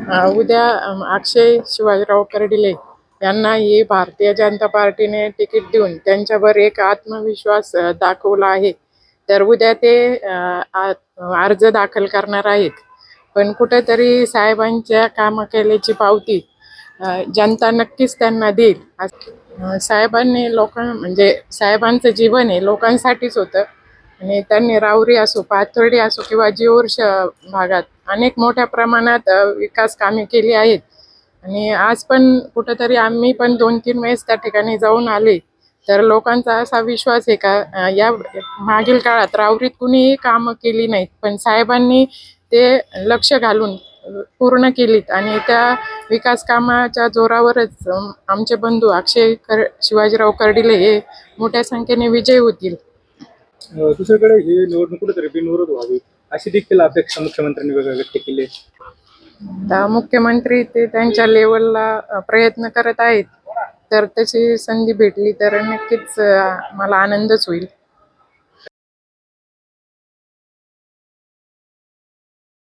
उद्या अक्षय शिवाजीराव कर्डिले यांना ही भारतीय जनता पार्टीने तिकीट देऊन त्यांच्यावर एक आत्मविश्वास दाखवला आहे. तर उद्या ते अर्ज दाखल करणार आहेत. पण कुठेतरी साहेबांच्या कामं केल्याची पावती जनता नक्कीच त्यांना देईल. साहेबांनी म्हणजे साहेबांचं जीवन हे लोकांसाठीच होतं आणि त्यांनी राहुरी असो, पाथर्डी असो किंवा जेऊर भागात अनेक मोठ्या प्रमाणात विकास कामे केली आहेत. आणि आज पण कुठंतरी आम्ही पण 2-3 वेळेस त्या ठिकाणी जाऊन आले. तर लोकांचा असा विश्वास आहे का या मागील काळात राहुरीत कुणीही कामं केली नाहीत, पण साहेबांनी ते लक्ष घालून पूर्ण केलीत आणि त्या विकास कामाच्या जोरावरच आमचे बंधू शिवाजीराव कर्डिले हे मोठ्या संख्येने विजयी होतील. दुसरीकडे ही निवडणूक कुठेतरी बिनविरोध व्हावी अशी देखील अपेक्षा मुख्यमंत्र्यांनी व्यक्त केली. मुख्यमंत्री ते त्यांच्या लेवलला प्रयत्न करत आहेत. तर तशी संधी भेटली तर नक्कीच मला आनंदच होईल.